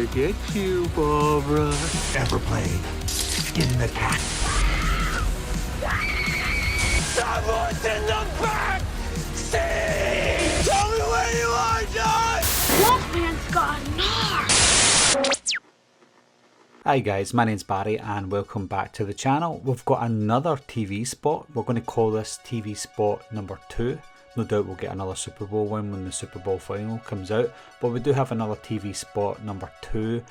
gonna get you, Barbara. Ever played Skin the Cat? Someone's in the back seat! Tell me where you are, John! Wolfman's got Nards! Hi guys, my name's Barry and welcome back to the channel. We've got another TV spot. We're going to call this TV spot number 2. No doubt we'll get another Super Bowl one when the Super Bowl final comes out. But we do have another TV spot number 2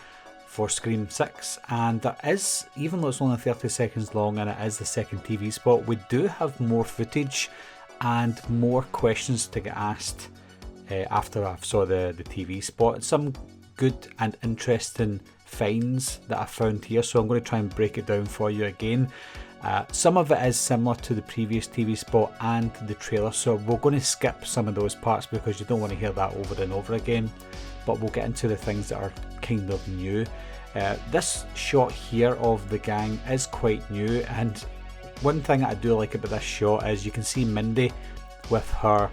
for Scream 6. And there is, even though it's only 30 seconds long and it is the second TV spot, we do have more footage and more questions to get asked after I saw the TV spot. Some good and interesting finds that I found here, so I'm going to try and break it down for you again. Some of it is similar to the previous TV spot and the trailer, so we're going to skip some of those parts because you don't want to hear that over and over again, but we'll get into the things that are kind of new. This shot here of the gang is quite new, and one thing I do like about this shot is you can see Mindy with her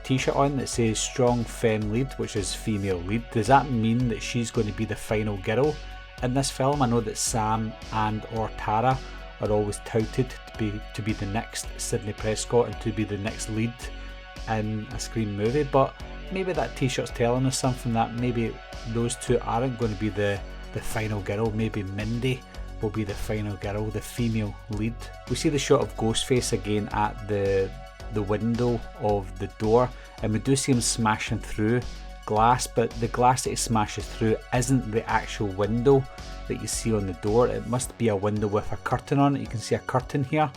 t-shirt on that says strong femme lead, which is female lead. Does that mean that she's going to be the final girl in this film? I know that Sam and or Tara are always touted to be the next Sidney Prescott and to be the next lead in a Scream movie, but maybe that t-shirt's telling us something, that maybe those two aren't going to be the final girl. Maybe Mindy will be the final girl, the female lead. We see the shot of Ghostface again at the window of the door, and we do see him smashing through glass, but the glass that he smashes through isn't the actual window that you see on the door. It must be a window with a curtain on it. You can see a curtain here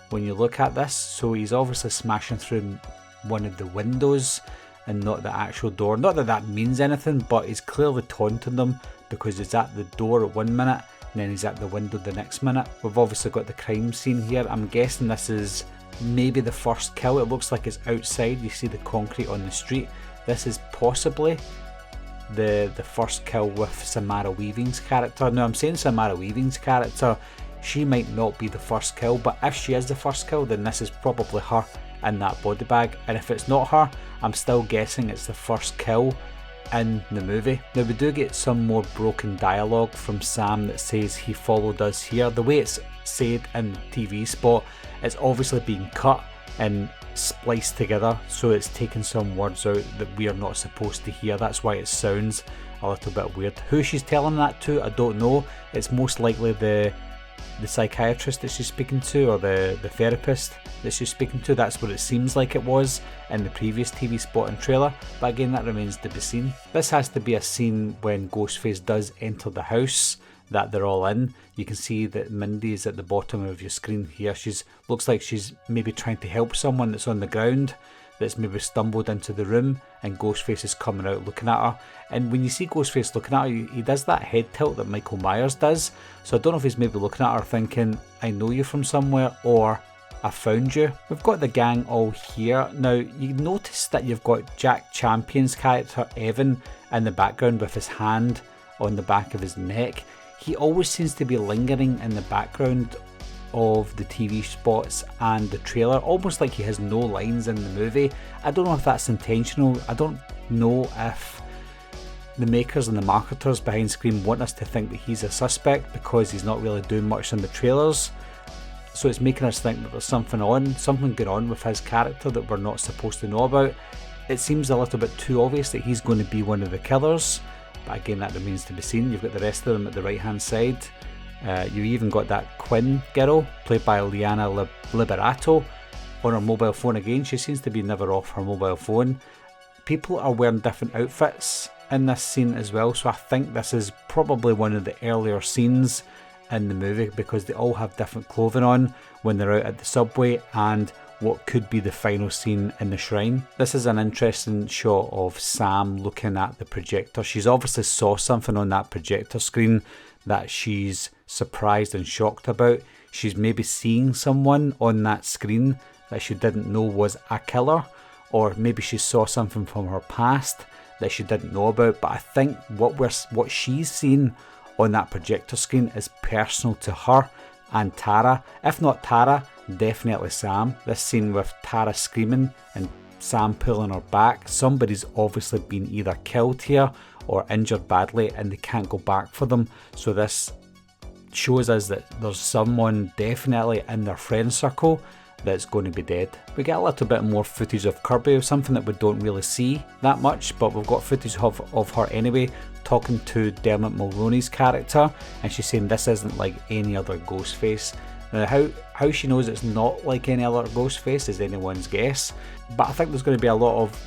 when you look at this, so he's obviously smashing through one of the windows and not the actual door. Not that that means anything, but he's clearly taunting them because he's at the door at 1 minute and then he's at the window the next minute. We've obviously got the crime scene here. I'm guessing this is maybe the first kill. It looks like it's outside. You see the concrete on the street. This is possibly the first kill with Samara Weaving's character. Now I'm saying Samara Weaving's character, she might not be the first kill, but if she is the first kill, then this is probably her in that body bag, and if it's not her, I'm still guessing it's the first kill in the movie. Now we do get some more broken dialogue from Sam that says he followed us here. The way it's said in the TV spot, it's obviously being cut and spliced together, so it's taken some words out that we are not supposed to hear. That's why it sounds a little bit weird. Who she's telling that to, I don't know. It's most likely the psychiatrist that she's speaking to, or the therapist that she's speaking to. That's what it seems like it was in the previous TV spot and trailer, but again, that remains to be seen. This has to be a scene when Ghostface does enter the house that they're all in. You can see that Mindy is at the bottom of your screen here. Looks like she's maybe trying to help someone that's on the ground, that's maybe stumbled into the room, and Ghostface is coming out looking at her. And when you see Ghostface looking at her, he does that head tilt that Michael Myers does. So I don't know if he's maybe looking at her thinking, I know you from somewhere, or I found you. We've got the gang all here. Now you notice that you've got Jack Champion's character Evan in the background with his hand on the back of his neck. He always seems to be lingering in the background of the TV spots and the trailer, almost like he has no lines in the movie. I don't know if that's intentional. I don't know if the makers and the marketers behind Scream want us to think that he's a suspect because he's not really doing much in the trailers. So it's making us think that there's something going on with his character that we're not supposed to know about. It seems a little bit too obvious that he's going to be one of the killers, but again, that remains to be seen. You've got the rest of them at the right hand side. You even got that Quinn girl, played by Liana Liberato, on her mobile phone again. She seems to be never off her mobile phone. People are wearing different outfits in this scene as well, so I think this is probably one of the earlier scenes in the movie because they all have different clothing on when they're out at the subway and what could be the final scene in the shrine. This is an interesting shot of Sam looking at the projector. She's obviously saw something on that projector screen that she's surprised and shocked about. She's maybe seeing someone on that screen that she didn't know was a killer, or maybe she saw something from her past that she didn't know about. But I think what she's seen on that projector screen is personal to her and Tara. If not Tara, definitely Sam. This scene with Tara screaming and Sam pulling her back, somebody's obviously been either killed here or injured badly and they can't go back for them. So this shows us that there's someone definitely in their friend circle that's going to be dead. We get a little bit more footage of Kirby, something that we don't really see that much, but we've got footage of her anyway, talking to Dermot Mulroney's character, and she's saying this isn't like any other Ghostface. Now how she knows it's not like any other Ghostface is anyone's guess, but I think there's going to be a lot of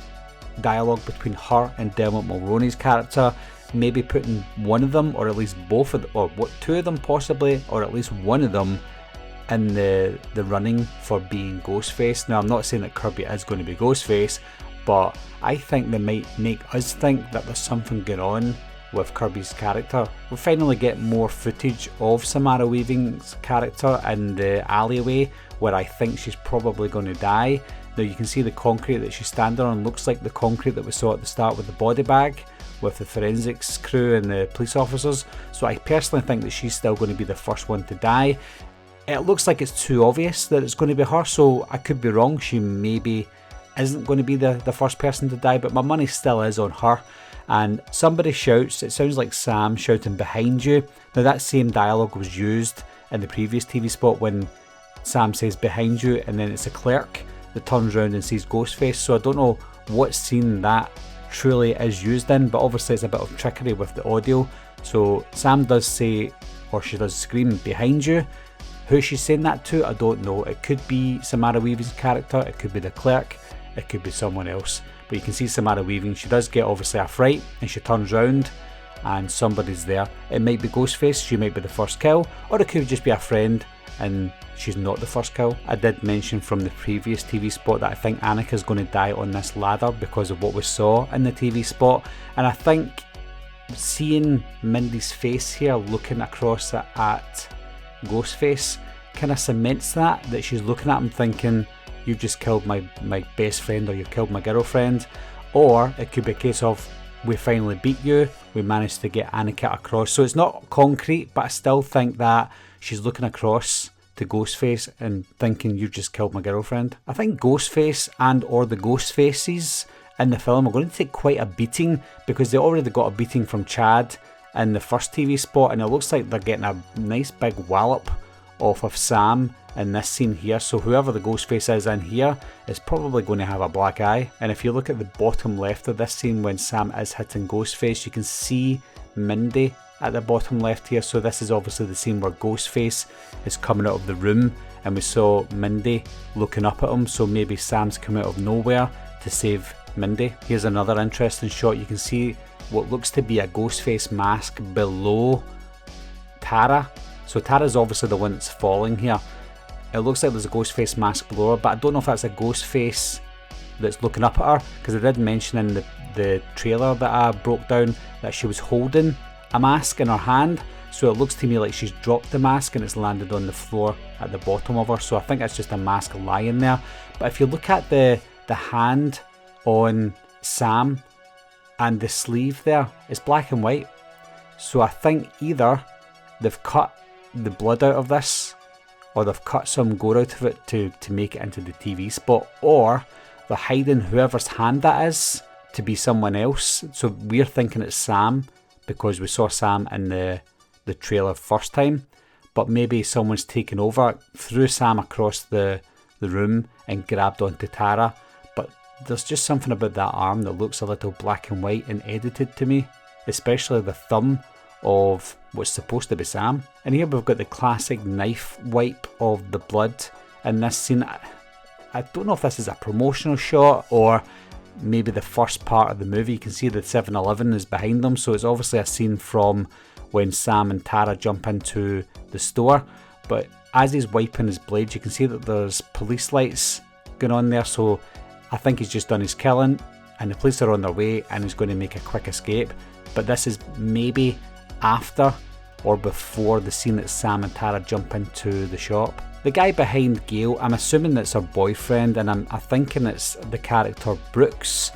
dialogue between her and Dermot Mulroney's character, maybe putting one of them, or at least both of them, or two of them possibly, or at least one of them in the running for being Ghostface. Now I'm not saying that Kirby is going to be Ghostface, but I think they might make us think that there's something going on with Kirby's character. We'll finally get more footage of Samara Weaving's character in the alleyway where I think she's probably going to die. Now you can see the concrete that she's standing on looks like the concrete that we saw at the start with the body bag, with the forensics crew and the police officers. So I personally think that she's still going to be the first one to die. It looks like it's too obvious that it's going to be her, so I could be wrong. She maybe isn't going to be the first person to die, but my money still is on her. And somebody shouts, it sounds like Sam shouting behind you. Now that same dialogue was used in the previous TV spot when Sam says behind you, and then it's a clerk that turns around and sees Ghostface. So I don't know what scene that truly is used in, but obviously it's a bit of trickery with the audio. So Sam does say, or she does scream behind you. Who she's saying that to, I don't know. It could be Samara Weaving's character, it could be the clerk, it could be someone else. But you can see Samara Weaving, she does get obviously a fright and she turns round and somebody's there. It might be Ghostface, she might be the first kill, or it could just be a friend and she's not the first kill. I did mention from the previous TV spot that I think Annika's going to die on this ladder because of what we saw in the TV spot, and I think seeing Mindy's face here looking across at Ghostface kind of cements that she's looking at him thinking, you've just killed my best friend, or you've killed my girlfriend. Or it could be a case of, we finally beat you, we managed to get Annika across. So it's not concrete, but I still think that she's looking across to Ghostface and thinking, you've just killed my girlfriend. I think Ghostface and or the Ghostfaces in the film are going to take quite a beating, because they already got a beating from Chad in the first TV spot, and it looks like they're getting a nice big wallop off of Sam in this scene here. So whoever the Ghostface is in here is probably going to have a black eye. And if you look at the bottom left of this scene when Sam is hitting Ghostface, you can see Mindy at the bottom left here. So this is obviously the scene where Ghostface is coming out of the room and we saw Mindy looking up at him, so maybe Sam's come out of nowhere to save Mindy. Here's another interesting shot. You can see what looks to be a Ghostface mask below Tara. So Tara's obviously the one that's falling here. It looks like there's a Ghostface mask below her, but I don't know if that's a Ghostface that's looking up at her, because I did mention in the trailer that I broke down that she was holding a mask in her hand. So it looks to me like she's dropped the mask and it's landed on the floor at the bottom of her. So I think that's just a mask lying there. But if you look at the hand on Sam and the sleeve there, it's black and white. So I think either they've cut the blood out of this, or they've cut some gore out of it to make it into the TV spot, or they're hiding whoever's hand that is to be someone else. So we're thinking it's Sam because we saw Sam in the trailer first time, but maybe someone's taken over, threw Sam across the room and grabbed onto Tara. But there's just something about that arm that looks a little black and white and edited to me, especially the thumb of what's supposed to be Sam. And here we've got the classic knife wipe of the blood in this scene. I don't know if this is a promotional shot or maybe the first part of the movie. You can see the 7-Eleven is behind them, so it's obviously a scene from when Sam and Tara jump into the store. But as he's wiping his blade, you can see that there's police lights going on there, so I think he's just done his killing and the police are on their way and he's going to make a quick escape. But this is maybe after or before the scene that Sam and Tara jump into the shop. The guy behind Gail, I'm assuming that's her boyfriend, and I'm thinking it's the character Brooks.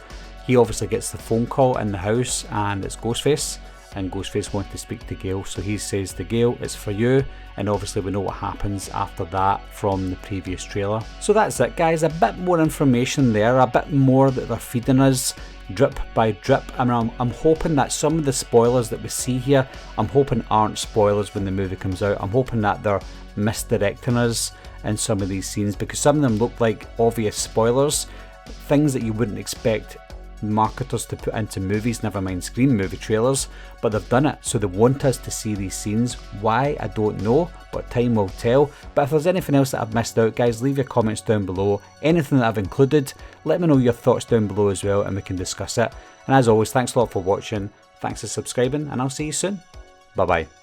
He obviously gets the phone call in the house and it's Ghostface, and Ghostface wanted to speak to Gale, so he says to Gale, it's for you, and obviously we know what happens after that from the previous trailer. So that's it guys, a bit more information there, a bit more that they're feeding us drip by drip. I mean, I'm hoping that some of the spoilers that we see here, I'm hoping aren't spoilers when the movie comes out. I'm hoping that they're misdirecting us in some of these scenes, because some of them look like obvious spoilers, things that you wouldn't expect marketers to put into movies, never mind screen movie trailers, but they've done it, so they want us to see these scenes. Why, I don't know, but time will tell. But if there's anything else that I've missed out guys, leave your comments down below. Anything that I've included, let me know your thoughts down below as well, and we can discuss it. And as always, thanks a lot for watching, thanks for subscribing, and I'll see you soon. Bye bye.